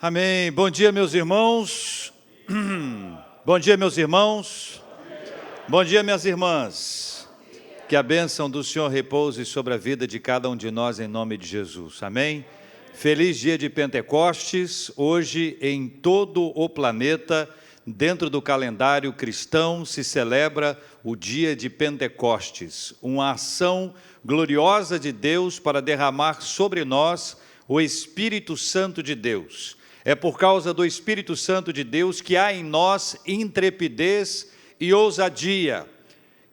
Amém. Bom dia, meus irmãos. Bom dia, meus irmãos. Bom dia, minhas irmãs. Que a bênção do Senhor repouse sobre a vida de cada um de nós, em nome de Jesus. Amém. Feliz dia de Pentecostes. Hoje, em todo o planeta, dentro do calendário cristão, se celebra o dia de Pentecostes, uma ação gloriosa de Deus para derramar sobre nós o Espírito Santo de Deus. É por causa do Espírito Santo de Deus que há em nós intrepidez e ousadia,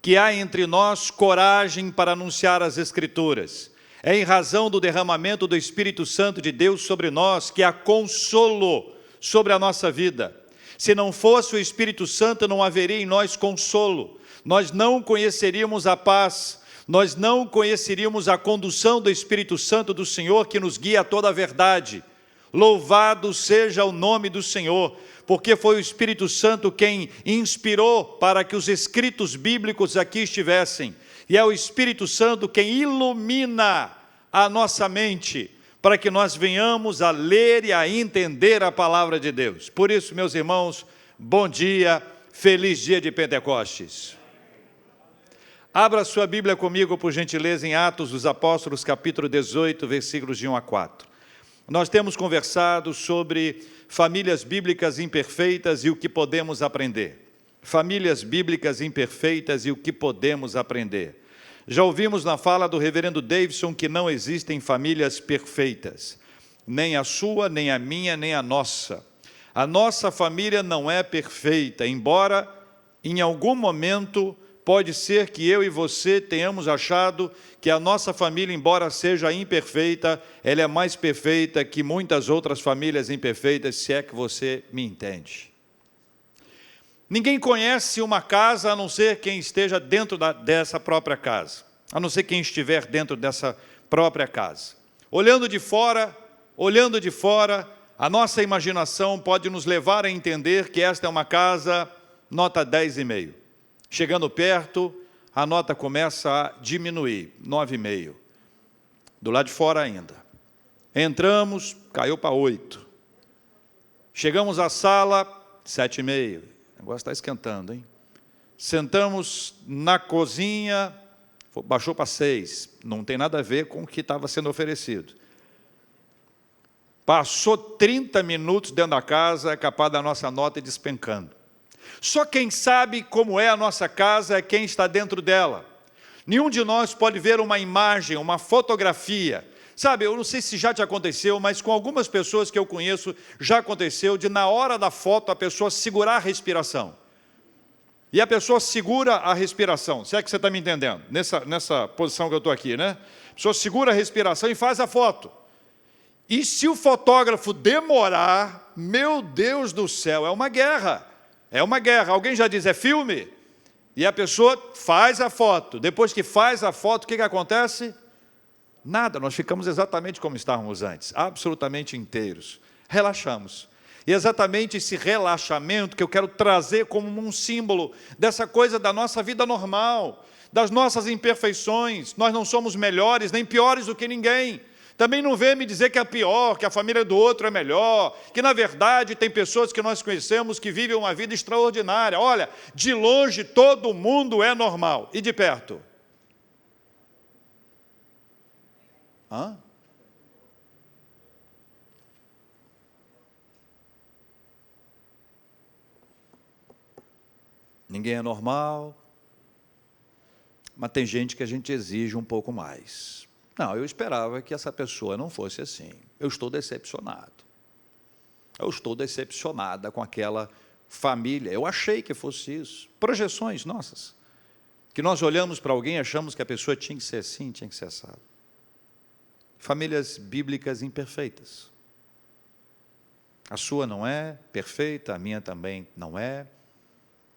que há entre nós coragem para anunciar as Escrituras. É em razão do derramamento do Espírito Santo de Deus sobre nós que há consolo sobre a nossa vida. Se não fosse o Espírito Santo, não haveria em nós consolo. Nós não conheceríamos a paz, nós não conheceríamos a condução do Espírito Santo do Senhor que nos guia a toda a verdade. Louvado seja o nome do Senhor, porque foi o Espírito Santo quem inspirou para que os escritos bíblicos aqui estivessem, e é o Espírito Santo quem ilumina a nossa mente, para que nós venhamos a ler e a entender a palavra de Deus. Por isso, meus irmãos, bom dia, feliz dia de Pentecostes. Abra sua Bíblia comigo, por gentileza, em Atos dos Apóstolos, capítulo 18, versículos de 1 a 4. Nós temos conversado sobre famílias bíblicas imperfeitas e o que podemos aprender. Famílias bíblicas imperfeitas e o que podemos aprender. Já ouvimos na fala do reverendo Davidson que não existem famílias perfeitas. Nem a sua, nem a minha, nem a nossa. A nossa família não é perfeita, embora em algum momento pode ser que eu e você tenhamos achado que a nossa família, embora seja imperfeita, ela é mais perfeita que muitas outras famílias imperfeitas, se é que você me entende. Ninguém conhece uma casa a não ser quem esteja dentro dessa própria casa, a não ser quem estiver dentro dessa própria casa. Olhando de fora, a nossa imaginação pode nos levar a entender que esta é uma casa nota 10,5. Chegando perto, a nota começa a diminuir, 9,5. Do lado de fora ainda. Entramos, caiu para 8. Chegamos à sala, 7,5. O negócio está esquentando, hein? Sentamos na cozinha, baixou para 6. Não tem nada a ver com o que estava sendo oferecido. Passou 30 minutos dentro da casa, é capaz da nossa nota ir despencando. Só quem sabe como é a nossa casa é quem está dentro dela. Nenhum de nós pode ver uma imagem, uma fotografia. Sabe, eu não sei se já te aconteceu, mas com algumas pessoas que eu conheço, já aconteceu de na hora da foto a pessoa segurar a respiração. E a pessoa segura a respiração, se é que você está me entendendo, nessa posição que eu estou aqui, né? A pessoa segura a respiração e faz a foto. E se o fotógrafo demorar, meu Deus do céu, é uma guerra. É uma guerra. Alguém já diz, é filme? E a pessoa faz a foto. Depois que faz a foto, o que acontece? Nada, nós ficamos exatamente como estávamos antes, absolutamente inteiros. Relaxamos. E exatamente esse relaxamento que eu quero trazer como um símbolo dessa coisa da nossa vida normal, das nossas imperfeições. Nós não somos melhores nem piores do que ninguém. Também não vem me dizer que é pior, que a família do outro é melhor, que na verdade tem pessoas que nós conhecemos que vivem uma vida extraordinária. Olha, de longe todo mundo é normal. E de perto? Hã? Ninguém é normal, mas tem gente que a gente exige um pouco mais. Não, eu esperava que essa pessoa não fosse assim. Eu estou decepcionado. Eu estou decepcionada com aquela família. Eu achei que fosse isso. Projeções nossas. Que nós olhamos para alguém e achamos que a pessoa tinha que ser assim, tinha que ser assado. Famílias bíblicas imperfeitas. A sua não é perfeita, a minha também não é.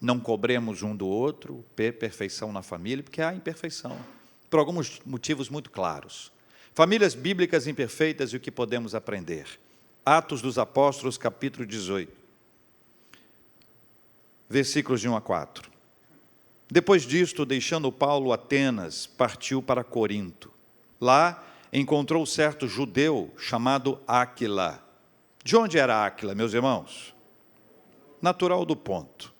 Não cobremos um do outro, perfeição na família, porque há imperfeição. Por alguns motivos muito claros. Famílias bíblicas imperfeitas e o que podemos aprender. Atos dos Apóstolos, capítulo 18. Versículos de 1 a 4. Depois disto, deixando Paulo Atenas, partiu para Corinto. Lá encontrou certo judeu chamado Áquila, De onde era Áquila, meus irmãos? Natural do Ponto.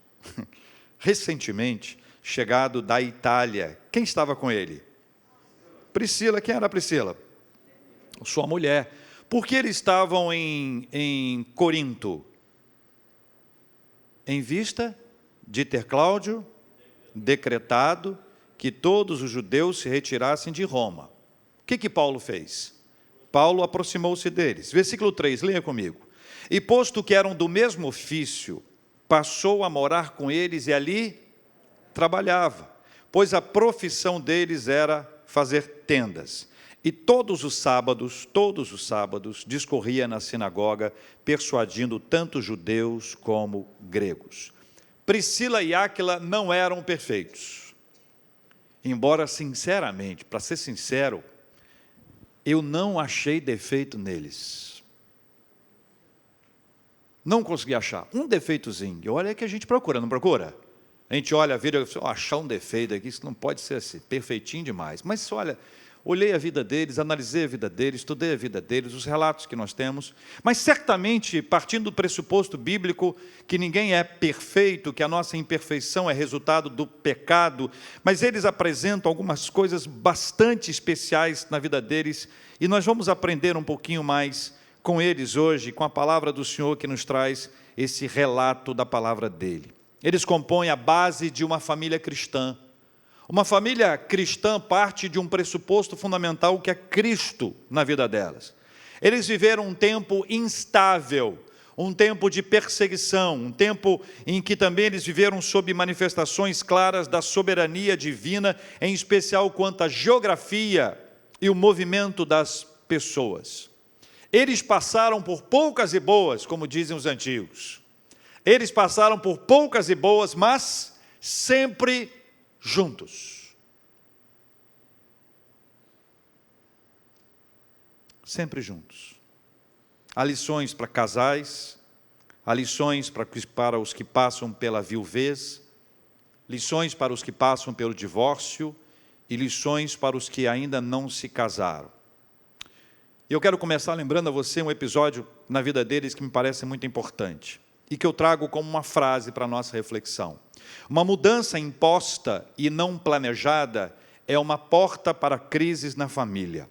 Recentemente, chegado da Itália. Quem estava com ele? Priscila. Quem era Priscila? Sua mulher. Por que eles estavam em Corinto? Em vista de ter Cláudio decretado que todos os judeus se retirassem de Roma. O que Paulo fez? Paulo aproximou-se deles. Versículo 3, leia comigo. E posto que eram do mesmo ofício, passou a morar com eles e ali trabalhava, pois a profissão deles era fazer tendas. E todos os sábados, discorria na sinagoga, persuadindo tanto judeus como gregos. Priscila e Áquila não eram perfeitos. Embora, sinceramente, para ser sincero, eu não achei defeito neles. Não consegui achar. Um defeitozinho. Olha que a gente procura, não procura? A gente olha a vida e fala, achar um defeito aqui, isso não pode ser assim, perfeitinho demais. Mas olha, olhei a vida deles, analisei a vida deles, estudei a vida deles, os relatos que nós temos, mas certamente, partindo do pressuposto bíblico, que ninguém é perfeito, que a nossa imperfeição é resultado do pecado, mas eles apresentam algumas coisas bastante especiais na vida deles, e nós vamos aprender um pouquinho mais com eles hoje, com a palavra do Senhor que nos traz esse relato da palavra dele. Eles compõem a base de uma família cristã. Uma família cristã parte de um pressuposto fundamental que é Cristo na vida delas. Eles viveram um tempo instável, um tempo de perseguição, um tempo em que também eles viveram sob manifestações claras da soberania divina, em especial quanto à geografia e o movimento das pessoas. Eles passaram por poucas e boas, como dizem os antigos. Eles passaram por poucas e boas, mas sempre juntos. Sempre juntos. Há lições para casais, há lições para os que passam pela viuvez, lições para os que passam pelo divórcio e lições para os que ainda não se casaram. E eu quero começar lembrando a você um episódio na vida deles que me parece muito importante e que eu trago como uma frase para a nossa reflexão. Uma mudança imposta e não planejada é uma porta para crises na família.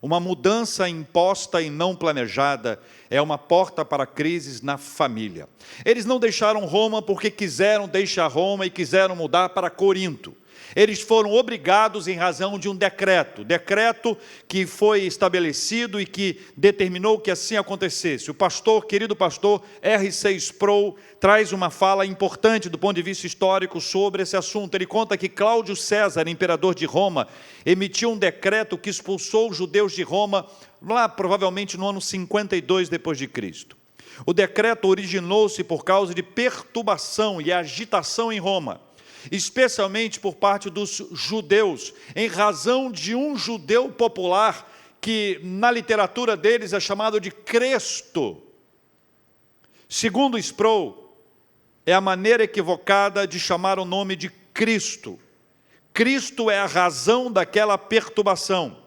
Uma mudança imposta e não planejada é uma porta para crises na família. Eles não deixaram Roma porque quiseram deixar Roma e quiseram mudar para Corinto. Eles foram obrigados em razão de um decreto que foi estabelecido e que determinou que assim acontecesse. O pastor, querido pastor R.C. Sproul, traz uma fala importante do ponto de vista histórico sobre esse assunto. Ele conta que Cláudio César, imperador de Roma, emitiu um decreto que expulsou os judeus de Roma, lá provavelmente no ano 52 depois de Cristo. O decreto originou-se por causa de perturbação e agitação em Roma, especialmente por parte dos judeus, em razão de um judeu popular que na literatura deles é chamado de Cresto. Segundo Sproul, é a maneira equivocada de chamar o nome de Cristo. Cristo é a razão daquela perturbação.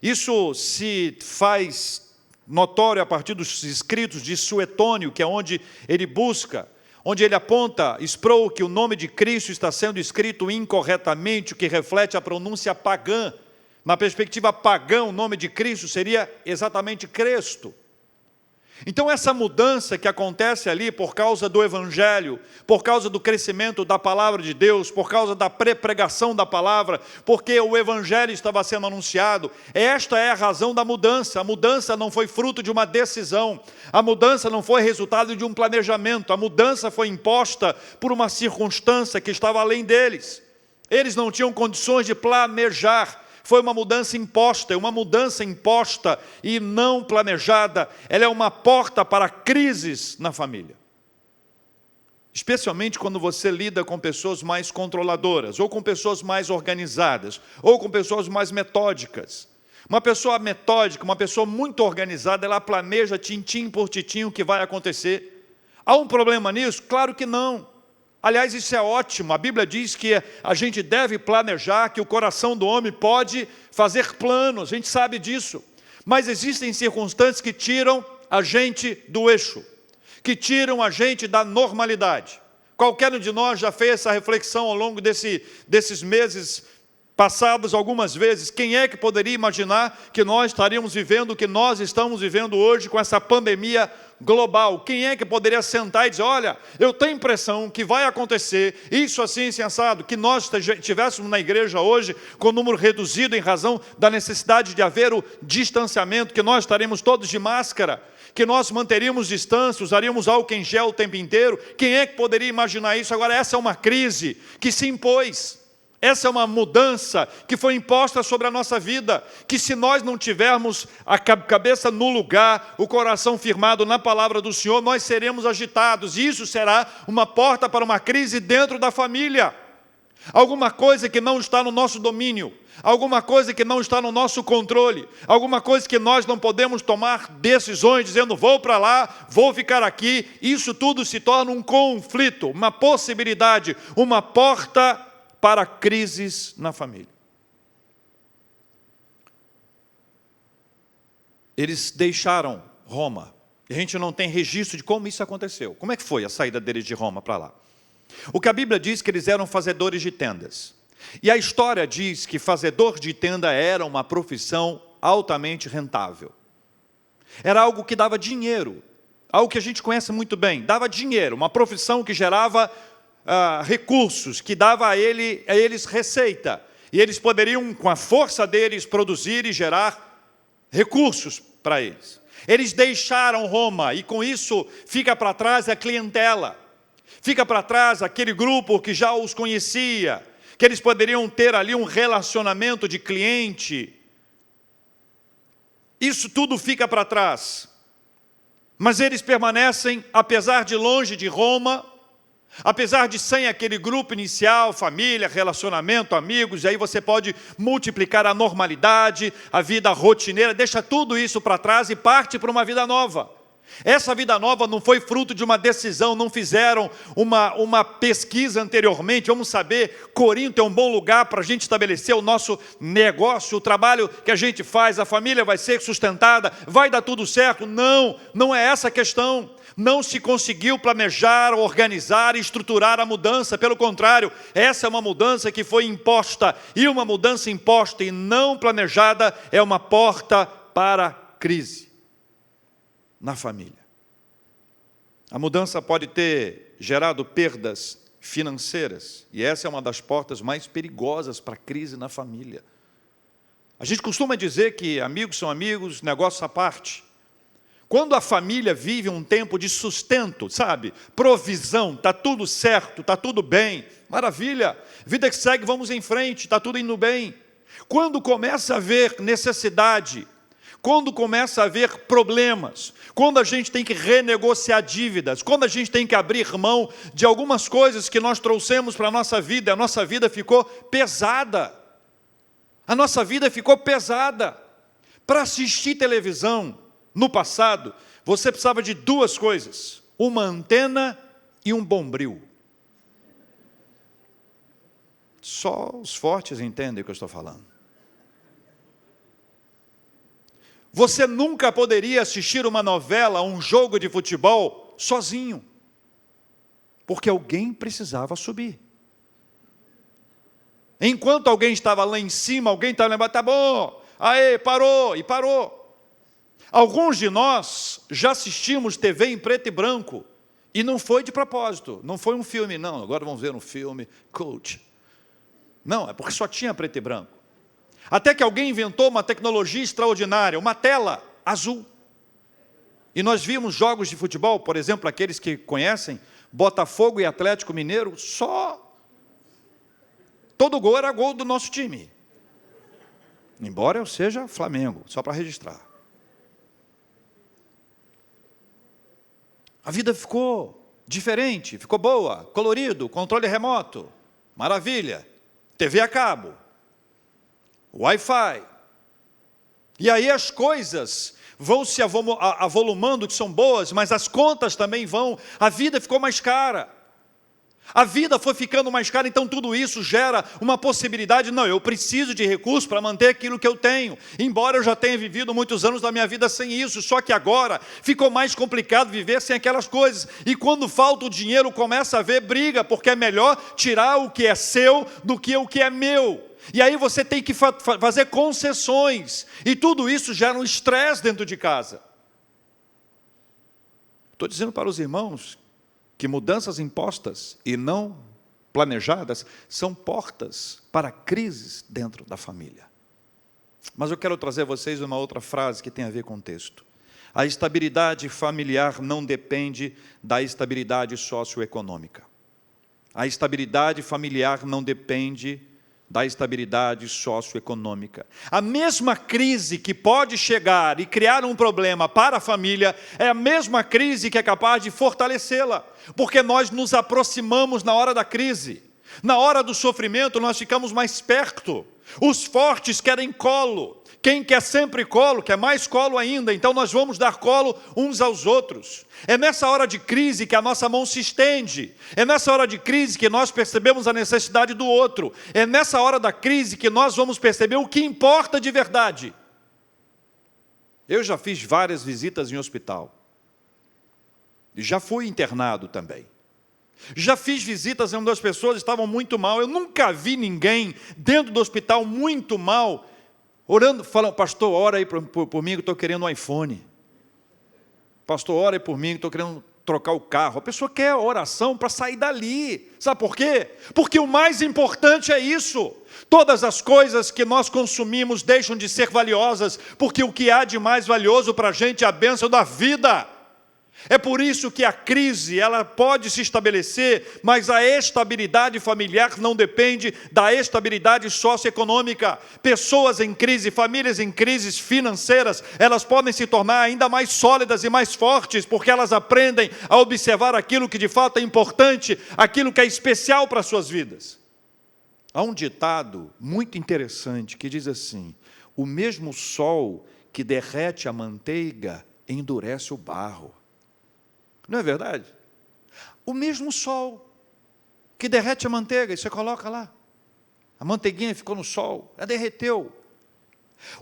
Isso se faz notório a partir dos escritos de Suetônio, que é onde ele busca, onde ele aponta, Sproul, que o nome de Cristo está sendo escrito incorretamente, o que reflete a pronúncia pagã. Na perspectiva pagã, o nome de Cristo seria exatamente Cresto. Então essa mudança que acontece ali por causa do Evangelho, por causa do crescimento da palavra de Deus, por causa da pregação da palavra, porque o Evangelho estava sendo anunciado, esta é a razão da mudança. A mudança não foi fruto de uma decisão, a mudança não foi resultado de um planejamento, a mudança foi imposta por uma circunstância que estava além deles. Eles não tinham condições de planejar. Foi uma mudança imposta e não planejada. Ela é uma porta para crises na família. Especialmente quando você lida com pessoas mais controladoras, ou com pessoas mais organizadas, ou com pessoas mais metódicas. Uma pessoa metódica, uma pessoa muito organizada, ela planeja tintim por tintim o que vai acontecer. Há um problema nisso? Claro que não. Aliás, isso é ótimo. A Bíblia diz que a gente deve planejar, que o coração do homem pode fazer planos, a gente sabe disso. Mas existem circunstâncias que tiram a gente do eixo, que tiram a gente da normalidade. Qualquer um de nós já fez essa reflexão ao longo desses meses passados algumas vezes. Quem é que poderia imaginar que nós estaríamos vivendo o que nós estamos vivendo hoje com essa pandemia global? Quem é que poderia sentar e dizer, olha, eu tenho a impressão que vai acontecer isso assim, assado, que nós estivéssemos na igreja hoje com o número reduzido em razão da necessidade de haver o distanciamento, que nós estaremos todos de máscara, que nós manteríamos distância, usaríamos álcool em gel o tempo inteiro. Quem é que poderia imaginar isso? Agora, essa é uma crise que se impôs. Essa é uma mudança que foi imposta sobre a nossa vida, que se nós não tivermos a cabeça no lugar, o coração firmado na palavra do Senhor, nós seremos agitados, e isso será uma porta para uma crise dentro da família. Alguma coisa que não está no nosso domínio, alguma coisa que não está no nosso controle, alguma coisa que nós não podemos tomar decisões dizendo, vou para lá, vou ficar aqui, isso tudo se torna um conflito, uma possibilidade, uma porta para crises na família. Eles deixaram Roma, e a gente não tem registro de como isso aconteceu. Como é que foi a saída deles de Roma para lá? O que a Bíblia diz que eles eram fazedores de tendas. E a história diz que fazedor de tenda era uma profissão altamente rentável. Era algo que dava dinheiro, algo que a gente conhece muito bem, dava dinheiro, uma profissão que gerava recursos, que dava a eles receita, e eles poderiam, com a força deles, produzir e gerar recursos para eles. Eles deixaram Roma, e com isso fica para trás a clientela, fica para trás aquele grupo que já os conhecia, que eles poderiam ter ali um relacionamento de cliente. Isso tudo fica para trás, mas eles permanecem, apesar de longe de Roma, apesar de sem aquele grupo inicial, família, relacionamento, amigos, e aí você pode multiplicar a normalidade, a vida rotineira, deixa tudo isso para trás e parte para uma vida nova. Essa vida nova não foi fruto de uma decisão, não fizeram uma pesquisa anteriormente, vamos saber, Corinto é um bom lugar para a gente estabelecer o nosso negócio, o trabalho que a gente faz, a família vai ser sustentada, vai dar tudo certo. Não, não é essa a questão. Não se conseguiu planejar, organizar e estruturar a mudança, pelo contrário, essa é uma mudança que foi imposta, e uma mudança imposta e não planejada é uma porta para crise na família. A mudança pode ter gerado perdas financeiras, e essa é uma das portas mais perigosas para a crise na família. A gente costuma dizer que amigos são amigos, negócio à parte. Quando a família vive um tempo de sustento, sabe, provisão, está tudo certo, está tudo bem, maravilha, vida que segue, vamos em frente, está tudo indo bem. Quando começa a haver necessidade, quando começa a haver problemas, quando a gente tem que renegociar dívidas, quando a gente tem que abrir mão de algumas coisas que nós trouxemos para a nossa vida ficou pesada. A nossa vida ficou pesada. Para assistir televisão, no passado, você precisava de duas coisas, uma antena e um bombril. Só os fortes entendem o que eu estou falando. Você nunca poderia assistir uma novela, um jogo de futebol, sozinho, porque alguém precisava subir. Enquanto alguém estava lá em cima, alguém estava lembrando, tá bom, aê, parou, e parou. Alguns de nós já assistimos TV em preto e branco, e não foi de propósito, não foi um filme, não, agora vamos ver um filme cult. Não, é porque só tinha preto e branco. Até que alguém inventou uma tecnologia extraordinária, uma tela azul. E nós vimos jogos de futebol, por exemplo, aqueles que conhecem, Botafogo e Atlético Mineiro, só todo gol era gol do nosso time. Embora eu seja Flamengo, só para registrar. A vida ficou diferente, ficou boa, colorido, controle remoto, maravilha, TV a cabo, Wi-Fi. E aí as coisas vão se avolumando, que são boas, mas as contas também vão, a vida ficou mais cara. A vida foi ficando mais cara, então tudo isso gera uma possibilidade. Não, eu preciso de recursos para manter aquilo que eu tenho. Embora eu já tenha vivido muitos anos da minha vida sem isso, só que agora ficou mais complicado viver sem aquelas coisas. E quando falta o dinheiro, começa a haver briga, porque é melhor tirar o que é seu do que o que é meu. E aí você tem que fazer concessões. E tudo isso gera um estresse dentro de casa. Estou dizendo para os irmãos que mudanças impostas e não planejadas são portas para crises dentro da família. Mas eu quero trazer a vocês uma outra frase que tem a ver com o texto. A estabilidade familiar não depende da estabilidade socioeconômica. A estabilidade familiar não depende da estabilidade socioeconômica. A mesma crise que pode chegar e criar um problema para a família é a mesma crise que é capaz de fortalecê-la, porque nós nos aproximamos na hora da crise. Na hora do sofrimento nós ficamos mais perto. Os fortes querem colo. Quem quer sempre colo, quer mais colo ainda, então nós vamos dar colo uns aos outros. É nessa hora de crise que a nossa mão se estende. É nessa hora de crise que nós percebemos a necessidade do outro. É nessa hora da crise que nós vamos perceber o que importa de verdade. Eu já fiz várias visitas em hospital. E já fui internado também. Já fiz visitas onde as pessoas estavam muito mal. Eu nunca vi ninguém dentro do hospital muito mal, orando, falando: pastor, ora aí por mim que eu estou querendo um iPhone. Pastor, ora aí por mim que estou querendo trocar o carro. A pessoa quer oração para sair dali. Sabe por quê? Porque o mais importante é isso. Todas as coisas que nós consumimos deixam de ser valiosas, porque o que há de mais valioso para a gente é a bênção da vida. É por isso que a crise, ela pode se estabelecer, mas a estabilidade familiar não depende da estabilidade socioeconômica. Pessoas em crise, famílias em crises financeiras, elas podem se tornar ainda mais sólidas e mais fortes, porque elas aprendem a observar aquilo que de fato é importante, aquilo que é especial para as suas vidas. Há um ditado muito interessante que diz assim: o mesmo sol que derrete a manteiga endurece o barro. Não é verdade? O mesmo sol que derrete a manteiga, e você coloca lá. A manteiguinha ficou no sol, ela derreteu.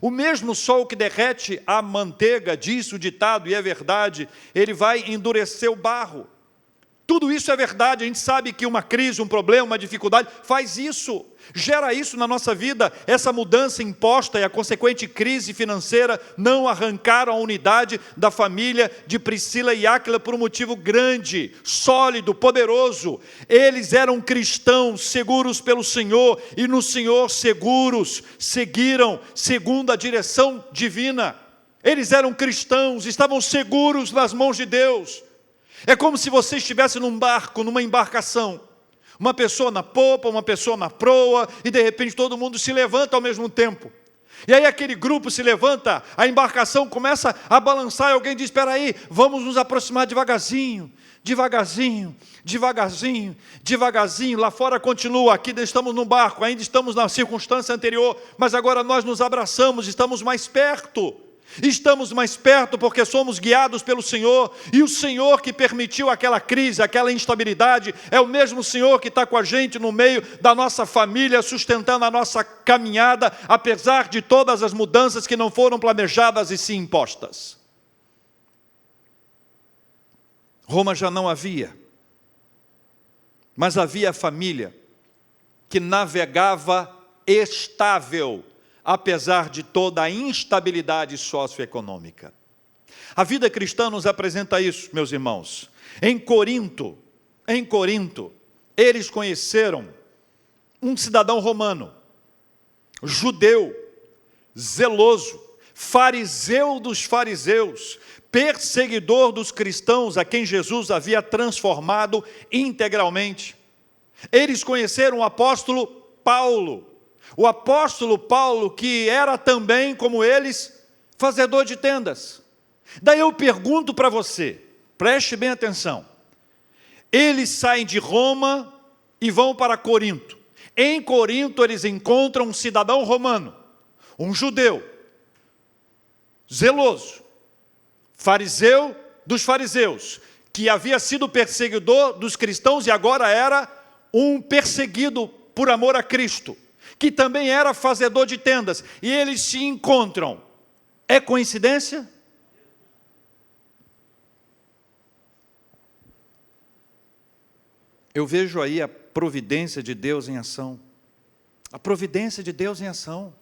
O mesmo sol que derrete a manteiga, diz o ditado, e é verdade, ele vai endurecer o barro. Tudo isso é verdade, a gente sabe que uma crise, um problema, uma dificuldade, faz isso, gera isso na nossa vida. Essa mudança imposta e a consequente crise financeira não arrancaram a unidade da família de Priscila e Áquila por um motivo grande, sólido, poderoso. Eles eram cristãos, seguros pelo Senhor, e no Senhor seguros, seguiram segundo a direção divina. Eles eram cristãos, estavam seguros nas mãos de Deus. É como se você estivesse num barco, numa embarcação, uma pessoa na popa, uma pessoa na proa, e de repente todo mundo se levanta ao mesmo tempo. E aí aquele grupo se levanta, a embarcação começa a balançar, e alguém diz: espera aí, vamos nos aproximar devagarzinho, devagarzinho, devagarzinho, devagarzinho. Lá fora continua, aqui estamos no barco, ainda estamos na circunstância anterior, mas agora nós nos abraçamos, estamos mais perto. Estamos mais perto porque somos guiados pelo Senhor, e o Senhor que permitiu aquela crise, aquela instabilidade, é o mesmo Senhor que está com a gente no meio da nossa família, sustentando a nossa caminhada, apesar de todas as mudanças que não foram planejadas e sim impostas. Roma já não havia, mas havia a família que navegava estável, apesar de toda a instabilidade socioeconômica. A vida cristã nos apresenta isso, meus irmãos. Em Corinto, eles conheceram um cidadão romano, judeu, zeloso, fariseu dos fariseus, perseguidor dos cristãos, a quem Jesus havia transformado integralmente. Eles conheceram o apóstolo Paulo. O apóstolo Paulo, que era também, como eles, fazedor de tendas. Daí eu pergunto para você, preste bem atenção. Eles saem de Roma e vão para Corinto. Em Corinto eles encontram um cidadão romano, um judeu, zeloso, fariseu dos fariseus, que havia sido perseguidor dos cristãos e agora era um perseguido por amor a Cristo, que também era fazedor de tendas, e eles se encontram. É coincidência? Eu vejo aí a providência de Deus em ação. A providência de Deus em ação.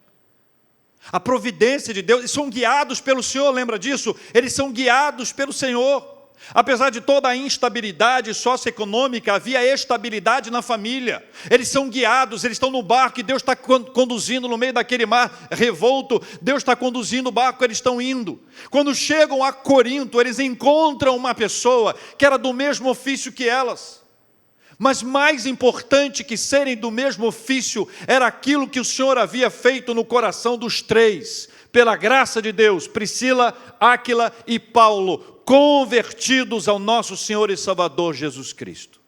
A providência de Deus, eles são guiados pelo Senhor, lembra disso? Eles são guiados pelo Senhor. Apesar de toda a instabilidade socioeconômica, havia estabilidade na família. Eles são guiados, eles estão no barco e Deus está conduzindo no meio daquele mar revolto. Deus está conduzindo o barco, eles estão indo. Quando chegam a Corinto, eles encontram uma pessoa que era do mesmo ofício que elas. Mas mais importante que serem do mesmo ofício, era aquilo que o Senhor havia feito no coração dos três. Pela graça de Deus, Priscila, Áquila e Paulo, convertidos ao nosso Senhor e Salvador Jesus Cristo.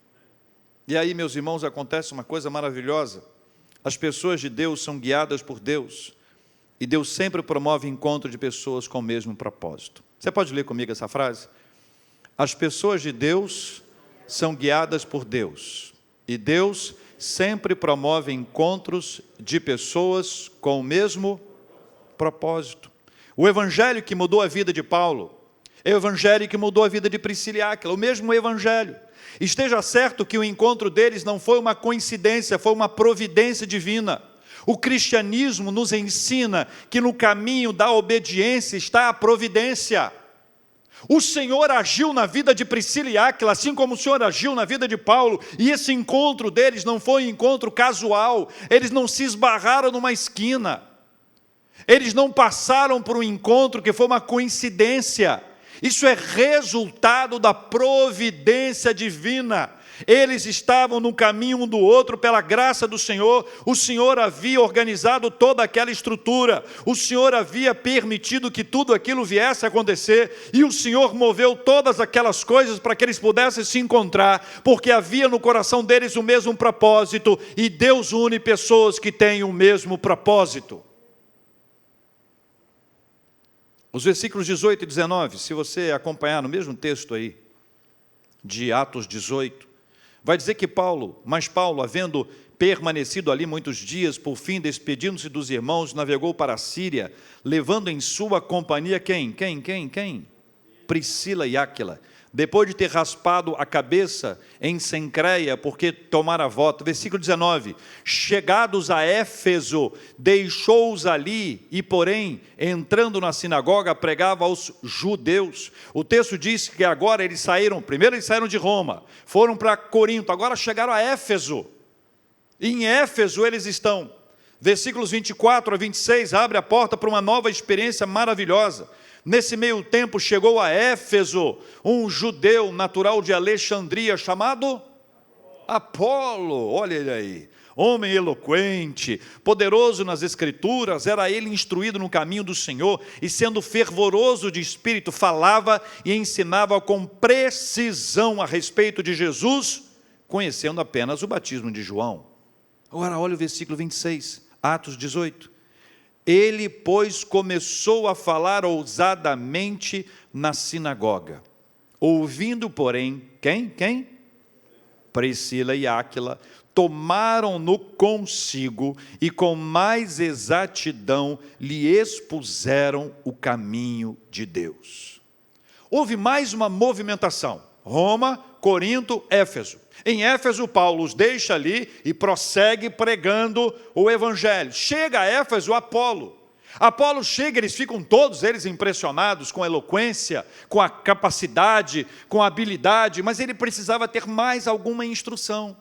E aí, meus irmãos, acontece uma coisa maravilhosa. As pessoas de Deus são guiadas por Deus, e Deus sempre promove encontro de pessoas com o mesmo propósito. Você pode ler comigo essa frase? As pessoas de Deus são guiadas por Deus, e Deus sempre promove encontros de pessoas com o mesmo propósito. O evangelho que mudou a vida de Paulo é o evangelho que mudou a vida de Priscila e Áquila, o mesmo evangelho. Esteja certo que o encontro deles não foi uma coincidência, foi uma providência divina. O cristianismo nos ensina que no caminho da obediência está a providência. O Senhor agiu na vida de Priscila e Áquila, assim como o Senhor agiu na vida de Paulo, e esse encontro deles não foi um encontro casual, eles não se esbarraram numa esquina, eles não passaram por um encontro que foi uma coincidência. Isso é resultado da providência divina. Eles estavam no caminho um do outro pela graça do Senhor. O Senhor havia organizado toda aquela estrutura. O Senhor havia permitido que tudo aquilo viesse a acontecer. E o Senhor moveu todas aquelas coisas para que eles pudessem se encontrar, porque havia no coração deles o mesmo propósito. E Deus une pessoas que têm o mesmo propósito. Os versículos 18 e 19, se você acompanhar no mesmo texto aí, de Atos 18, vai dizer que Paulo, havendo permanecido ali muitos dias, por fim, despedindo-se dos irmãos, navegou para a Síria, levando em sua companhia quem? Priscila e Áquila. Depois de ter raspado a cabeça em Cencreia, porque tomara voto. Versículo 19, chegados a Éfeso, deixou-os ali, e porém, entrando na sinagoga, pregava aos judeus. O texto diz que agora primeiro eles saíram de Roma, foram para Corinto, agora chegaram a Éfeso. E em Éfeso eles estão. Versículos 24 a 26, abre a porta para uma nova experiência maravilhosa. Nesse meio tempo chegou a Éfeso um judeu natural de Alexandria chamado Apolo, olha ele aí, homem eloquente, poderoso nas escrituras, era ele instruído no caminho do Senhor e sendo fervoroso de espírito falava e ensinava com precisão a respeito de Jesus, conhecendo apenas o batismo de João. Agora olha o versículo 26, Atos 18. Ele, pois, começou a falar ousadamente na sinagoga. Ouvindo, porém, quem? Priscila e Áquila, tomaram-no consigo e com mais exatidão lhe expuseram o caminho de Deus. Houve mais uma movimentação. Roma, Corinto, Éfeso. Em Éfeso, Paulo os deixa ali e prossegue pregando o evangelho. Chega a Éfeso Apolo. Apolo chega, eles ficam todos eles impressionados com a eloquência, com a capacidade, com a habilidade, mas ele precisava ter mais alguma instrução.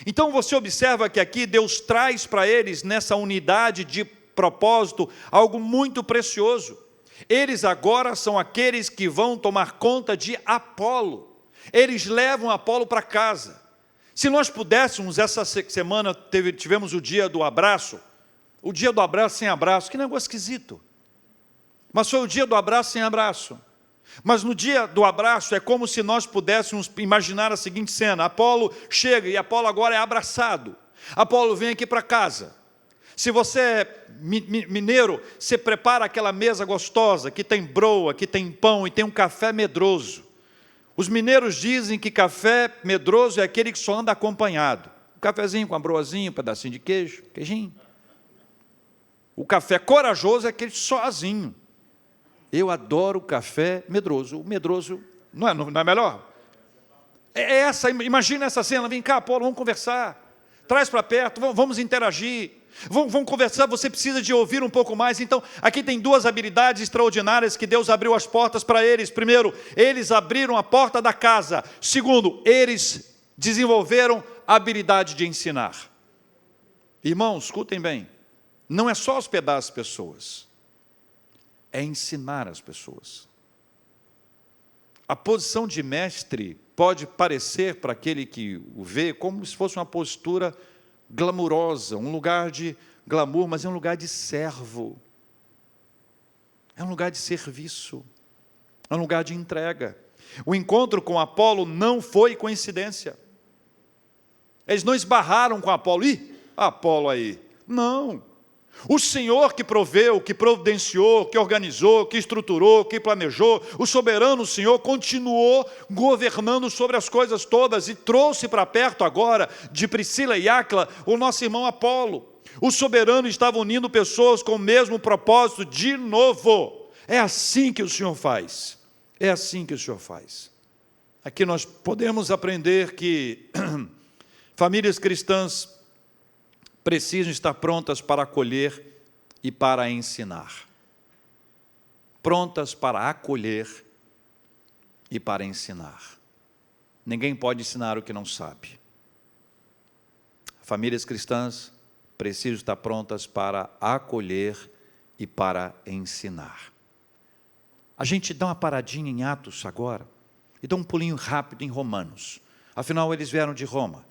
Então você observa que aqui Deus traz para eles, nessa unidade de propósito, algo muito precioso. Eles agora são aqueles que vão tomar conta de Apolo. Eles levam Apolo para casa. Se nós pudéssemos, essa semana tivemos o dia do abraço sem abraço, que negócio esquisito. Mas foi o dia do abraço sem abraço. Mas no dia do abraço é como se nós pudéssemos imaginar a seguinte cena: Apolo chega e Apolo agora é abraçado. Apolo vem aqui para casa. Se você é mineiro, você prepara aquela mesa gostosa, que tem broa, que tem pão e tem um café medroso. Os mineiros dizem que café medroso é aquele que só anda acompanhado. Um cafezinho com uma broazinha, um pedacinho de queijo, queijinho. O café corajoso é aquele sozinho. Eu adoro o café medroso. O medroso não é melhor? Imagina essa cena, vem cá, Apolo, vamos conversar. Traz para perto, vamos interagir. Vamos conversar, você precisa de ouvir um pouco mais. Então, aqui tem duas habilidades extraordinárias que Deus abriu as portas para eles. Primeiro, eles abriram a porta da casa. Segundo, eles desenvolveram a habilidade de ensinar. Irmãos, escutem bem. Não é só hospedar as pessoas. É ensinar as pessoas. A posição de mestre pode parecer para aquele que o vê como se fosse uma postura glamurosa, um lugar de glamour, mas é um lugar de servo. É um lugar de serviço. É um lugar de entrega. O encontro com Apolo não foi coincidência. Eles não esbarraram com Apolo. Apolo aí. Não. O Senhor que proveu, que providenciou, que organizou, que estruturou, que planejou, o soberano Senhor continuou governando sobre as coisas todas e trouxe para perto agora de Priscila e Áquila o nosso irmão Apolo. O soberano estava unindo pessoas com o mesmo propósito de novo. É assim que o Senhor faz. É assim que o Senhor faz. Aqui nós podemos aprender que famílias cristãs precisam estar prontas para acolher e para ensinar. Prontas para acolher e para ensinar. Ninguém pode ensinar o que não sabe. Famílias cristãs precisam estar prontas para acolher e para ensinar. A gente dá uma paradinha em Atos agora e dá um pulinho rápido em Romanos. Afinal, eles vieram de Roma.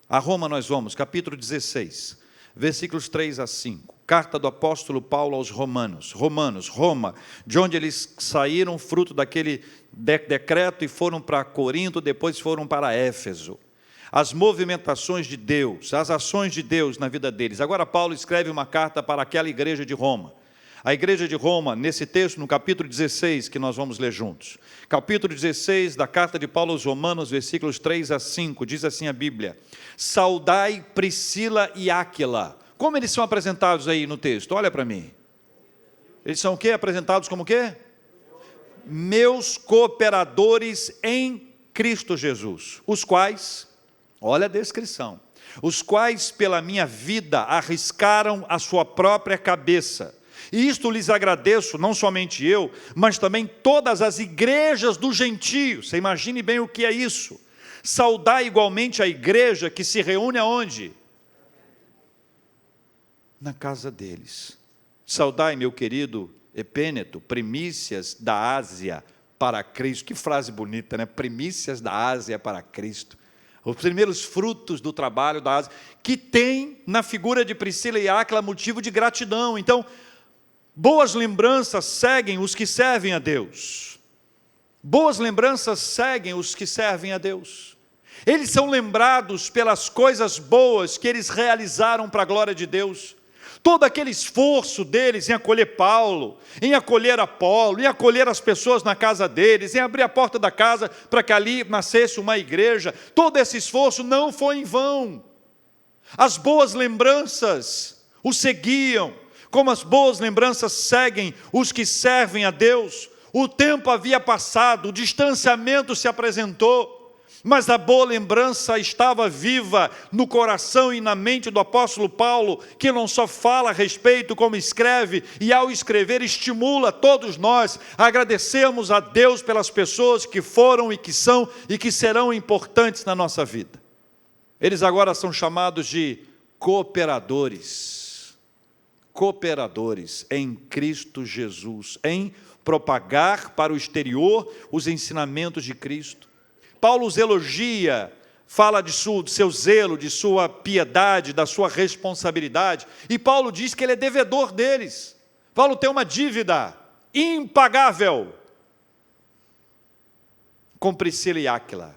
A Roma nós vamos, capítulo 16, versículos 3 a 5. Carta do apóstolo Paulo aos Romanos. Roma, de onde eles saíram fruto daquele decreto e foram para Corinto, depois foram para Éfeso. As movimentações de Deus, as ações de Deus na vida deles. Agora Paulo escreve uma carta para aquela igreja de Roma. A igreja de Roma, nesse texto, no capítulo 16, que nós vamos ler juntos. Capítulo 16 da carta de Paulo aos Romanos, versículos 3 a 5, diz assim a Bíblia: saudai Priscila e Áquila. Como eles são apresentados aí no texto? Olha para mim. Eles são o quê? Apresentados como o quê? Meus cooperadores em Cristo Jesus, os quais, olha a descrição, os quais pela minha vida arriscaram a sua própria cabeça. E isto lhes agradeço, não somente eu, mas também todas as igrejas dos gentios. Você imagine bem o que é isso. Saudai igualmente a igreja que se reúne aonde? Na casa deles. Saudai, meu querido Epêneto, primícias da Ásia para Cristo. Que frase bonita, né? Primícias da Ásia para Cristo. Os primeiros frutos do trabalho da Ásia, que tem na figura de Priscila e Áquila motivo de gratidão. Então, boas lembranças seguem os que servem a Deus. Boas lembranças seguem os que servem a Deus. Eles são lembrados pelas coisas boas que eles realizaram para a glória de Deus. Todo aquele esforço deles em acolher Paulo, em acolher Apolo, em acolher as pessoas na casa deles, em abrir a porta da casa para que ali nascesse uma igreja, todo esse esforço não foi em vão. As boas lembranças o seguiam, como as boas lembranças seguem os que servem a Deus. O tempo havia passado, o distanciamento se apresentou, mas a boa lembrança estava viva no coração e na mente do apóstolo Paulo, que não só fala a respeito, como escreve, e ao escrever estimula todos nós a agradecermos a Deus pelas pessoas que foram e que são e que serão importantes na nossa vida. Eles agora são chamados de cooperadores em Cristo Jesus, em propagar para o exterior os ensinamentos de Cristo. Paulo os elogia, fala de seu zelo, de sua piedade, da sua responsabilidade, e Paulo diz que ele é devedor deles. Paulo tem uma dívida impagável com Priscila e Áquila.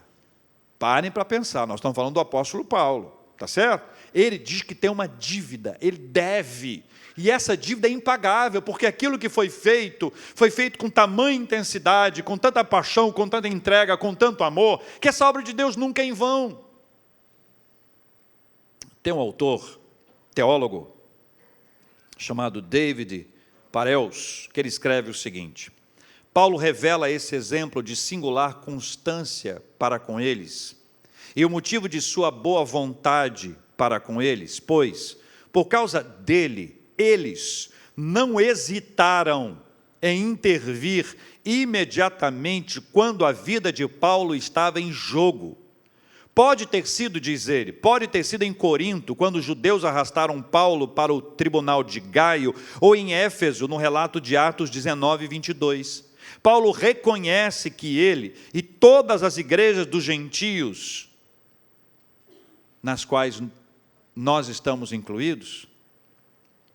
Parem para pensar, nós estamos falando do apóstolo Paulo. tá certo? Ele diz que tem uma dívida, ele deve. E essa dívida é impagável, porque aquilo que foi feito com tamanha intensidade, com tanta paixão, com tanta entrega, com tanto amor, que essa obra de Deus nunca é em vão. Tem um autor, teólogo, chamado David Pareus, que ele escreve o seguinte: Paulo revela esse exemplo de singular constância para com eles, e o motivo de sua boa vontade para com eles, pois, por causa dele, eles não hesitaram em intervir imediatamente quando a vida de Paulo estava em jogo. Pode ter sido, diz ele, pode ter sido em Corinto, quando os judeus arrastaram Paulo para o tribunal de Gaio, ou em Éfeso, no relato de Atos 19, 22. Paulo reconhece que ele e todas as igrejas dos gentios, nas quais nós estamos incluídos,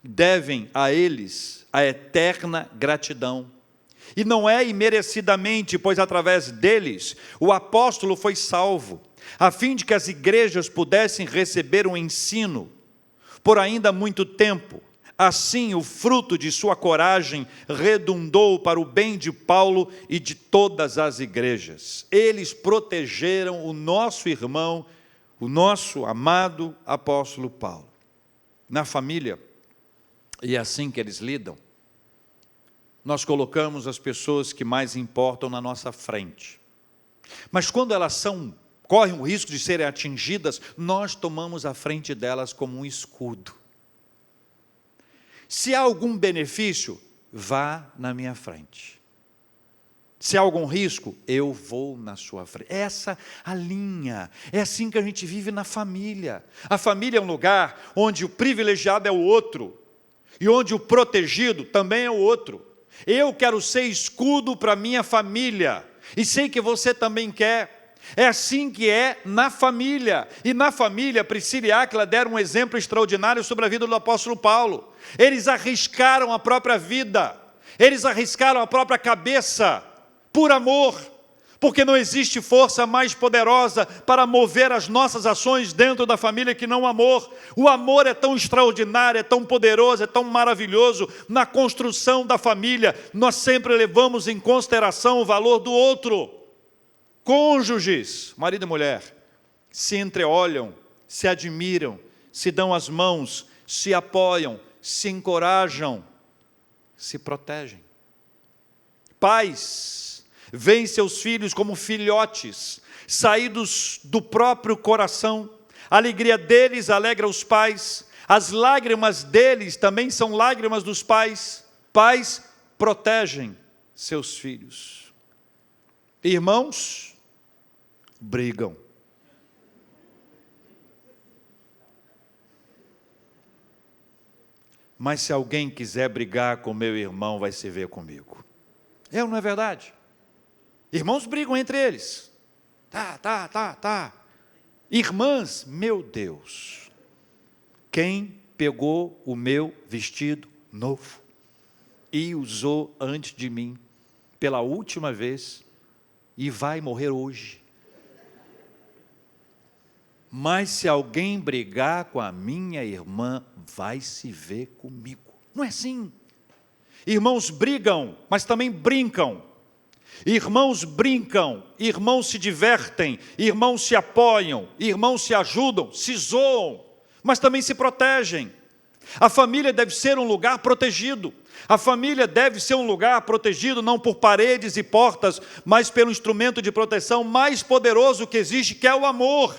devem a eles a eterna gratidão. E não é imerecidamente, pois através deles o apóstolo foi salvo, a fim de que as igrejas pudessem receber um ensino por ainda muito tempo. Assim, o fruto de sua coragem redundou para o bem de Paulo e de todas as igrejas. Eles protegeram o nosso irmão, o nosso amado apóstolo Paulo. Na família, e é assim que eles lidam, nós colocamos as pessoas que mais importam na nossa frente. Mas quando elas correm o risco de serem atingidas, nós tomamos a frente delas como um escudo. Se há algum benefício, vá na minha frente. Se há algum risco, eu vou na sua frente. Essa a linha. É assim que a gente vive na família. A família é um lugar onde o privilegiado é o outro, e onde o protegido também é o outro. Eu quero ser escudo para minha família, e sei que você também quer. É assim que é na família. E na família, Priscila e Áquila deram um exemplo extraordinário sobre a vida do apóstolo Paulo. Eles arriscaram a própria vida, eles arriscaram a própria cabeça, por amor, porque não existe força mais poderosa para mover as nossas ações dentro da família que não o amor. O amor é tão extraordinário, é tão poderoso, é tão maravilhoso. Na construção da família, nós sempre levamos em consideração o valor do outro. Cônjuges, marido e mulher, se entreolham, se admiram, se dão as mãos, se apoiam, se encorajam, se protegem. Pais, veem seus filhos como filhotes, saídos do próprio coração. A alegria deles alegra os pais, as lágrimas deles também são lágrimas dos pais. Pais protegem seus filhos. Irmãos brigam. Mas se alguém quiser brigar com meu irmão, vai se ver comigo. É ou não é verdade? Irmãos brigam entre eles. Tá. Irmãs, meu Deus, quem pegou o meu vestido novo e usou antes de mim pela última vez e vai morrer hoje? Mas se alguém brigar com a minha irmã, vai se ver comigo. Não é assim? Irmãos brigam, mas também brincam. Irmãos brincam, irmãos se divertem, irmãos se apoiam, irmãos se ajudam, se zoam, mas também se protegem. A família deve ser um lugar protegido. A família deve ser um lugar protegido não por paredes e portas, mas pelo instrumento de proteção mais poderoso que existe, que é o amor.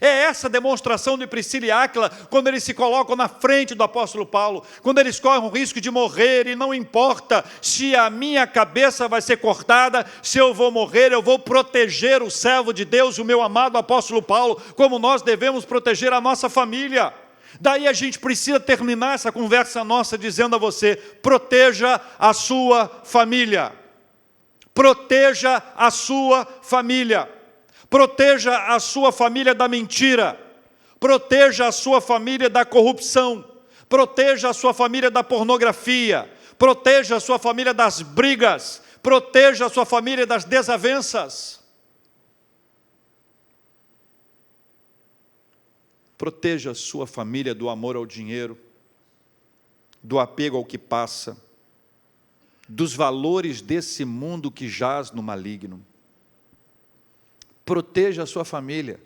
É essa demonstração de Priscila e Áquila, quando eles se colocam na frente do apóstolo Paulo, quando eles correm o risco de morrer, e não importa se a minha cabeça vai ser cortada, se eu vou morrer, eu vou proteger o servo de Deus, o meu amado apóstolo Paulo, como nós devemos proteger a nossa família. Daí a gente precisa terminar essa conversa nossa dizendo a você: proteja a sua família. Proteja a sua família. Proteja a sua família da mentira, proteja a sua família da corrupção, proteja a sua família da pornografia, proteja a sua família das brigas, proteja a sua família das desavenças. Proteja a sua família do amor ao dinheiro, do apego ao que passa, dos valores desse mundo que jaz no maligno. Proteja a sua família.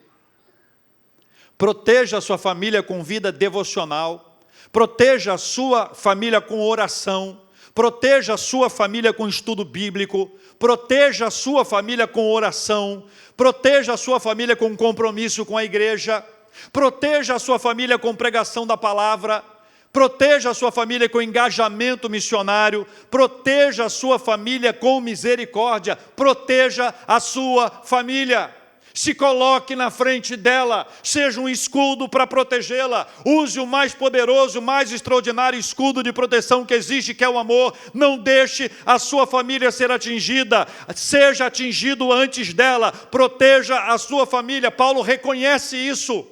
Proteja a sua família com vida devocional. Proteja a sua família com oração. Proteja a sua família com estudo bíblico. Proteja a sua família com oração. Proteja a sua família com compromisso com a igreja. Proteja a sua família com pregação da palavra. Proteja a sua família com engajamento missionário. Proteja a sua família com misericórdia. Proteja a sua família. Se coloque na frente dela, seja um escudo para protegê-la. Use o mais poderoso, mais extraordinário escudo de proteção que existe, que é o amor. Não deixe a sua família ser atingida, seja atingido antes dela. Proteja a sua família. Paulo reconhece isso.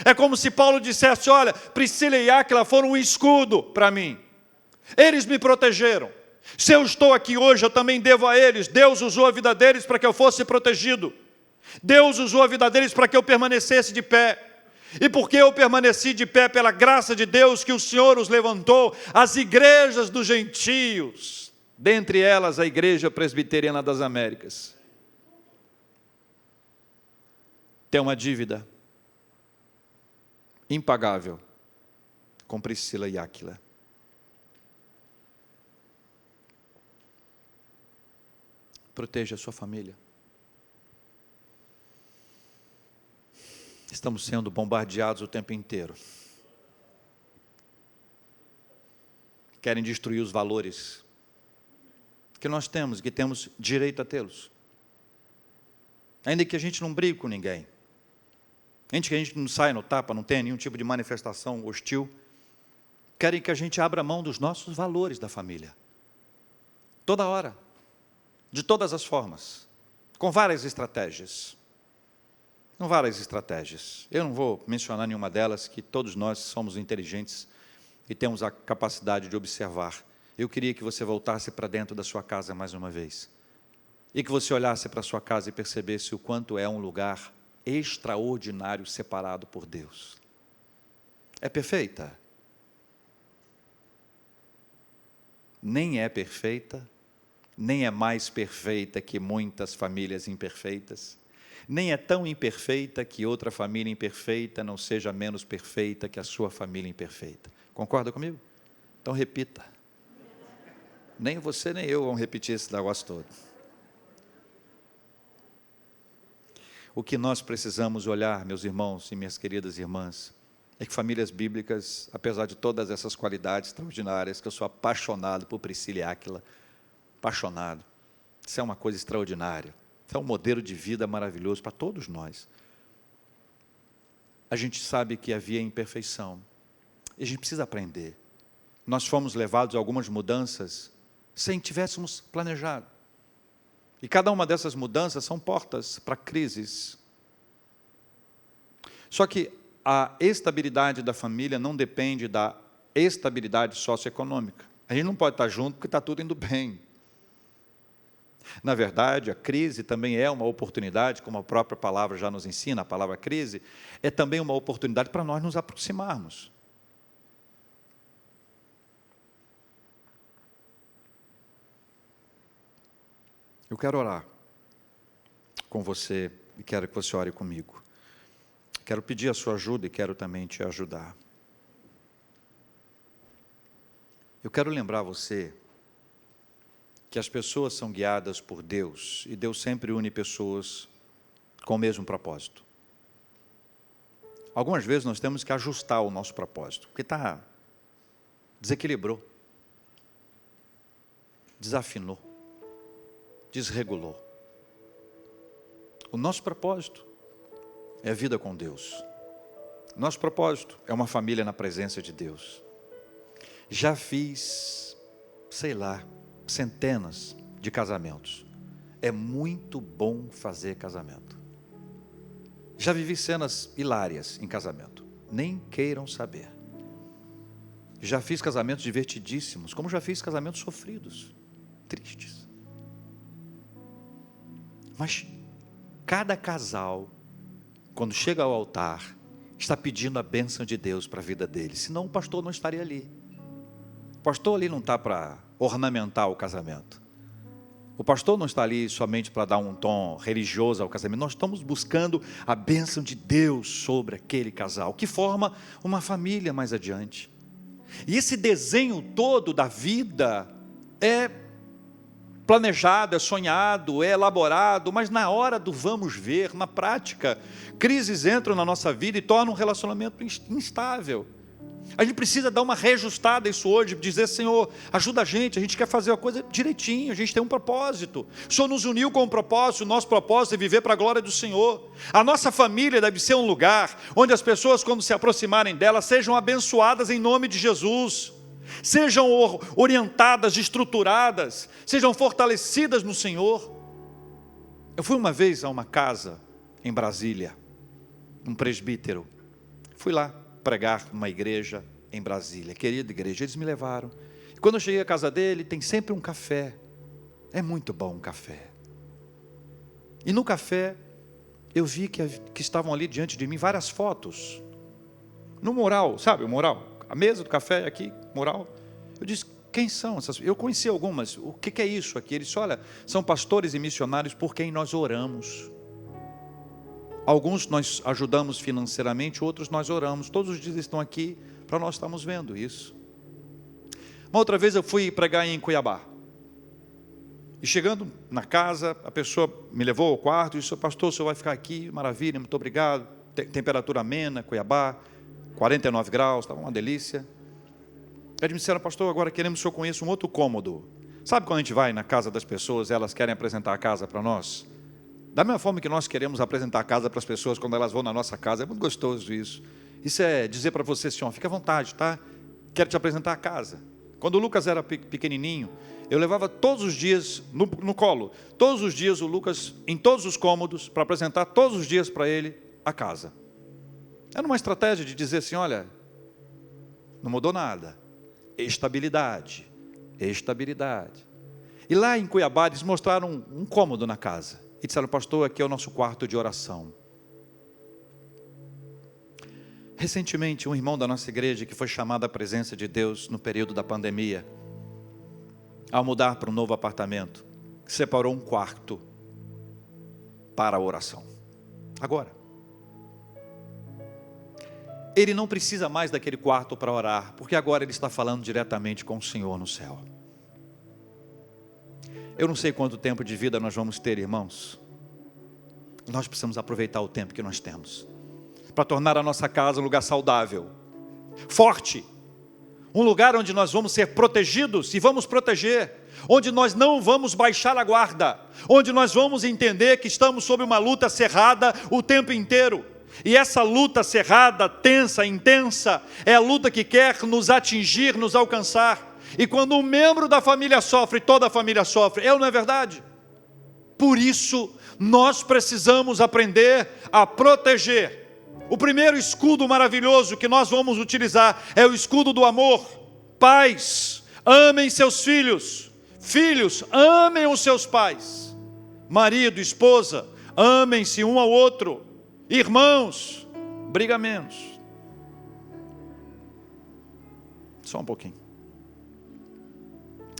É como se Paulo dissesse: olha, Priscila e Áquila foram um escudo para mim. Eles me protegeram. Se eu estou aqui hoje, eu também devo a eles. Deus usou a vida deles para que eu fosse protegido. Deus usou a vida deles para que eu permanecesse de pé. E porque eu permaneci de pé pela graça de Deus que o Senhor os levantou, as igrejas dos gentios, dentre elas a Igreja Presbiteriana das Américas, tem uma dívida impagável com Priscila e Áquila. Proteja a sua família. Estamos sendo bombardeados o tempo inteiro. Querem destruir os valores que nós temos, que temos direito a tê-los. Ainda que a gente não brigue com ninguém. Ainda que a gente não saia no tapa, não tenha nenhum tipo de manifestação hostil. Querem que a gente abra mão dos nossos valores da família. Toda hora. De todas as formas. Com várias estratégias. Com várias estratégias. Eu não vou mencionar nenhuma delas, que todos nós somos inteligentes e temos a capacidade de observar. Eu queria que você voltasse para dentro da sua casa mais uma vez. E que você olhasse para a sua casa e percebesse o quanto é um lugar extraordinário separado por Deus. É perfeita? Nem é perfeita, nem é mais perfeita que muitas famílias imperfeitas. Nem é tão imperfeita que outra família imperfeita não seja menos perfeita que a sua família imperfeita. Concorda comigo? Então repita. Nem você nem eu vamos repetir esse negócio todo. O que nós precisamos olhar, meus irmãos e minhas queridas irmãs, é que famílias bíblicas, apesar de todas essas qualidades extraordinárias, que eu sou apaixonado por Priscila e Áquila, apaixonado, isso é uma coisa extraordinária. É um modelo de vida maravilhoso para todos nós. A gente sabe que havia imperfeição. E a gente precisa aprender. Nós fomos levados a algumas mudanças sem tivéssemos planejado. E cada uma dessas mudanças são portas para crises. Só que a estabilidade da família não depende da estabilidade socioeconômica. A gente não pode estar junto porque está tudo indo bem. Na verdade, a crise também é uma oportunidade, como a própria palavra já nos ensina, a palavra crise, é também uma oportunidade para nós nos aproximarmos. Eu quero orar com você e quero que você ore comigo. Quero pedir a sua ajuda e quero também te ajudar. Eu quero lembrar você que as pessoas são guiadas por Deus, e Deus sempre une pessoas com o mesmo propósito. Algumas vezes nós temos que ajustar o nosso propósito, porque desequilibrou, desafinou, desregulou. O nosso propósito é a vida com Deus. Nosso propósito é uma família na presença de Deus. Já fiz, centenas de casamentos. É muito bom fazer casamento. Já vivi cenas hilárias em casamento. Nem queiram saber. Já fiz casamentos divertidíssimos, como já fiz casamentos sofridos, tristes. Mas cada casal, quando chega ao altar, está pedindo a bênção de Deus para a vida dele, senão o pastor não estaria ali. O pastor ali não está para ornamentar o casamento. O pastor não está ali somente para dar um tom religioso ao casamento. Nós estamos buscando a bênção de Deus sobre aquele casal, que forma uma família mais adiante. E esse desenho todo da vida é planejado, é sonhado, é elaborado, mas na hora do vamos ver, na prática, crises entram na nossa vida e tornam um relacionamento instável. A gente precisa dar uma reajustada isso hoje, dizer: Senhor, ajuda a gente quer fazer a coisa direitinho, a gente tem um propósito. O Senhor nos uniu com um propósito, o nosso propósito é viver para a glória do Senhor. A nossa família deve ser um lugar onde as pessoas, quando se aproximarem dela, sejam abençoadas em nome de Jesus, sejam orientadas, estruturadas, sejam fortalecidas no Senhor. Eu fui uma vez a uma casa em Brasília, um presbítero, fui lá pregar numa igreja em Brasília, querida igreja, eles me levaram. E quando eu cheguei à casa dele, tem sempre um café, é muito bom um café. E no café, eu vi que estavam ali diante de mim várias fotos, no mural, sabe o mural? A mesa do café aqui, mural. Eu disse: quem são essas? Eu conheci algumas. O que é isso aqui? Ele disse: olha, são pastores e missionários por quem nós oramos. Alguns nós ajudamos financeiramente, outros nós oramos. Todos os dias estão aqui para nós estarmos vendo isso. Uma outra vez eu fui pregar em Cuiabá. E chegando na casa, a pessoa me levou ao quarto e disse: pastor, o senhor vai ficar aqui, maravilha, muito obrigado. Temperatura amena, Cuiabá, 49 graus, estava uma delícia. Eles me disseram: pastor, agora queremos que o senhor conheça um outro cômodo. Sabe quando a gente vai na casa das pessoas, elas querem apresentar a casa para nós? Da mesma forma que nós queremos apresentar a casa para as pessoas quando elas vão na nossa casa, é muito gostoso isso. Isso é dizer para você: senhor, fica à vontade, tá? Quero te apresentar a casa. Quando o Lucas era pequenininho, eu levava todos os dias no colo, todos os dias o Lucas em todos os cômodos, para apresentar todos os dias para ele a casa. Era uma estratégia de dizer assim: olha, não mudou nada, estabilidade, estabilidade. E lá em Cuiabá eles mostraram um cômodo na casa e disseram: pastor, aqui é o nosso quarto de oração. Recentemente, um irmão da nossa igreja, que foi chamado à presença de Deus no período da pandemia, ao mudar para um novo apartamento, separou um quarto para a oração. Agora, ele não precisa mais daquele quarto para orar, porque agora ele está falando diretamente com o Senhor no céu. Eu não sei quanto tempo de vida nós vamos ter, irmãos. Nós precisamos aproveitar o tempo que nós temos para tornar a nossa casa um lugar saudável, forte, um lugar onde nós vamos ser protegidos e vamos proteger, onde nós não vamos baixar a guarda, onde nós vamos entender que estamos sob uma luta cerrada o tempo inteiro. E essa luta cerrada, tensa, intensa, é a luta que quer nos atingir, nos alcançar. E quando um membro da família sofre, toda a família sofre, não é verdade? Por isso, nós precisamos aprender a proteger. O primeiro escudo maravilhoso que nós vamos utilizar é o escudo do amor. Pais, amem seus filhos. Filhos, amem os seus pais. Marido, esposa, amem-se um ao outro. Irmãos, briga menos. Só um pouquinho.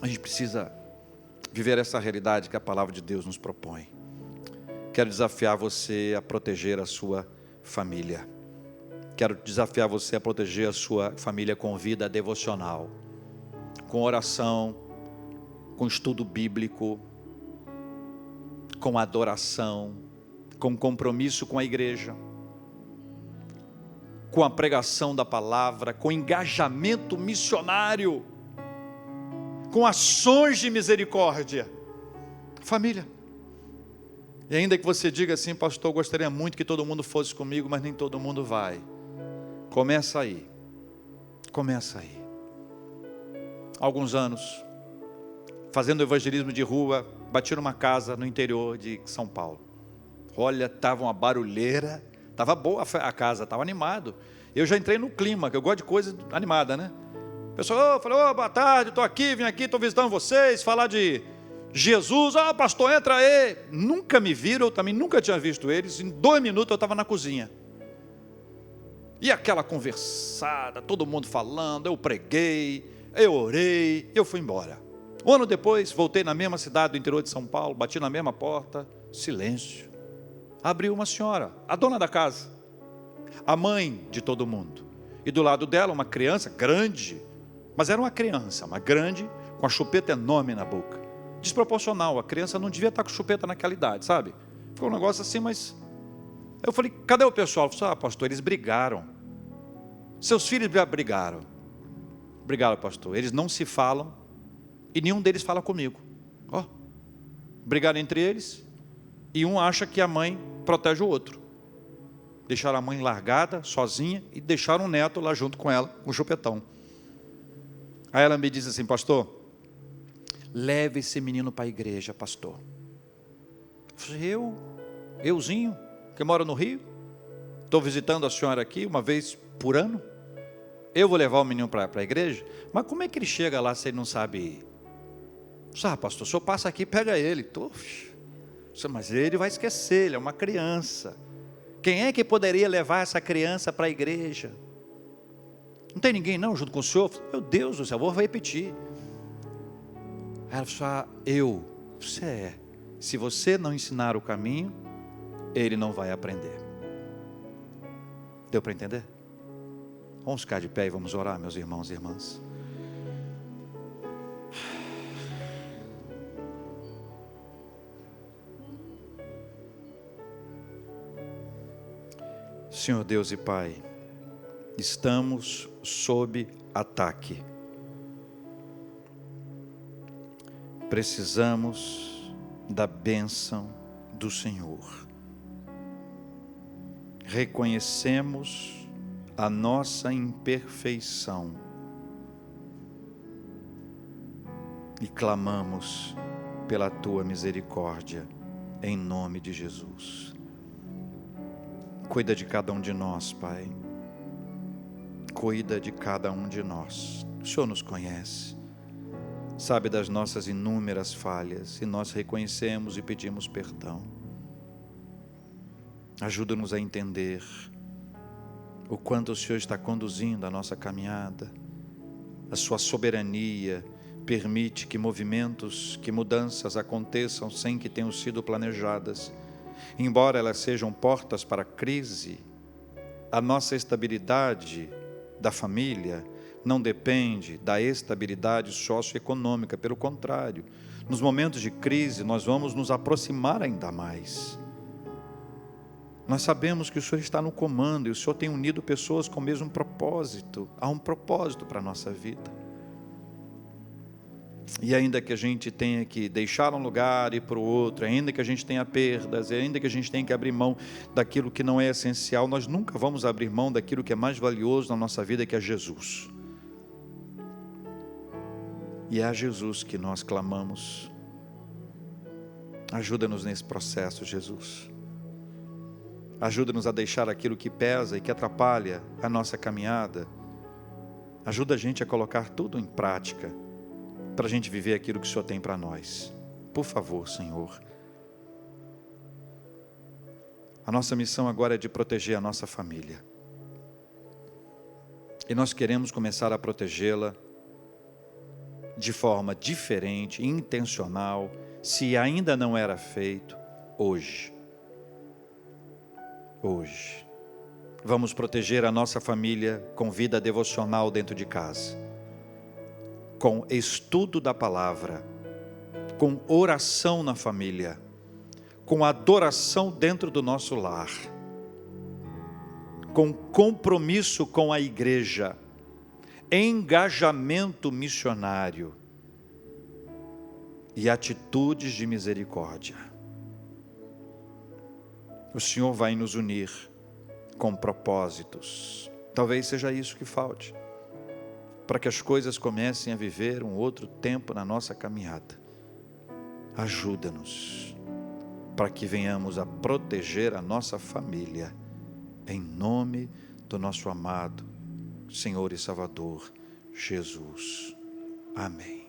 A gente precisa viver essa realidade que a palavra de Deus nos propõe. Quero desafiar você a proteger a sua família. Quero desafiar você a proteger a sua família com vida devocional, com oração, com estudo bíblico, com adoração, com compromisso com a igreja, com a pregação da palavra, com engajamento missionário, com ações de misericórdia. Família. E ainda que você diga assim: pastor, eu gostaria muito que todo mundo fosse comigo, mas nem todo mundo vai. Começa aí. Começa aí. Há alguns anos, fazendo evangelismo de rua, bati numa casa no interior de São Paulo. Olha, estava uma barulheira, estava boa a casa, estava animado. Eu já entrei no clima, que eu gosto de coisa animada, né? O pessoal falou: boa tarde, estou aqui, vim aqui, estou visitando vocês, falar de Jesus. Pastor, entra aí. Nunca me viram, eu também nunca tinha visto eles. Em 2 minutos eu estava na cozinha. E aquela conversada, todo mundo falando, eu preguei, eu orei, eu fui embora. Um ano depois, voltei na mesma cidade do interior de São Paulo, bati na mesma porta, silêncio. Abriu uma senhora, a dona da casa, a mãe de todo mundo. E do lado dela uma criança grande, mas era uma criança, uma grande, com a chupeta enorme na boca. Desproporcional, a criança não devia estar com chupeta naquela idade, sabe? Ficou um negócio assim, mas... Eu falei, cadê o pessoal? Eu falei, pastor, eles brigaram. Seus filhos brigaram. Brigaram, pastor. Eles não se falam e nenhum deles fala comigo. Ó, brigaram entre eles e um acha que a mãe protege o outro. Deixaram a mãe largada, sozinha, e deixaram o neto lá junto com ela, com o chupetão. Aí ela me disse assim, pastor, leve esse menino para a igreja, pastor. Eu falei, euzinho, que moro no Rio, estou visitando a senhora aqui uma vez por ano, eu vou levar o menino para a igreja? Mas como é que ele chega lá se ele não sabe ir? Pastor, o senhor passa aqui e pega ele. Mas ele vai esquecer, ele é uma criança. Quem é que poderia levar essa criança para a igreja? Não tem ninguém não junto com o senhor? Meu Deus do céu, vou repetir. Aí ela falou, você é. Se você não ensinar o caminho, ele não vai aprender. Deu para entender? Vamos ficar de pé e vamos orar, meus irmãos e irmãs. Senhor Deus e Pai, estamos sob ataque. Precisamos da bênção do Senhor. Reconhecemos a nossa imperfeição e clamamos pela Tua misericórdia, em nome de Jesus. Cuida de cada um de nós, Pai. Cuida de cada um de nós. O Senhor nos conhece, sabe das nossas inúmeras falhas, e nós reconhecemos e pedimos perdão. Ajuda-nos a entender o quanto o Senhor está conduzindo a nossa caminhada. A sua soberania permite que movimentos, que mudanças aconteçam sem que tenham sido planejadas. Embora elas sejam portas para a crise, a nossa estabilidade da família não depende da estabilidade socioeconômica. Pelo contrário, nos momentos de crise nós vamos nos aproximar ainda mais. Nós sabemos que o Senhor está no comando e o Senhor tem unido pessoas com o mesmo propósito. Há um propósito para a nossa vida. E ainda que a gente tenha que deixar um lugar e ir para o outro, ainda que a gente tenha perdas, ainda que a gente tenha que abrir mão daquilo que não é essencial, nós nunca vamos abrir mão daquilo que é mais valioso na nossa vida, que é Jesus. E é a Jesus que nós clamamos. Ajuda-nos nesse processo, Jesus. Ajuda-nos a deixar aquilo que pesa e que atrapalha a nossa caminhada. Ajuda a gente a colocar tudo em prática, para a gente viver aquilo que o Senhor tem para nós. Por favor, Senhor. A nossa missão agora é de proteger a nossa família. E nós queremos começar a protegê-la de forma diferente, intencional, se ainda não era feito, hoje. Hoje. Vamos proteger a nossa família com vida devocional dentro de casa, com estudo da palavra, com oração na família, com adoração dentro do nosso lar, com compromisso com a igreja, engajamento missionário e atitudes de misericórdia. O Senhor vai nos unir com propósitos. Talvez seja isso que falte, para que as coisas comecem a viver um outro tempo na nossa caminhada. Ajuda-nos, para que venhamos a proteger a nossa família, em nome do nosso amado Senhor e Salvador, Jesus. Amém.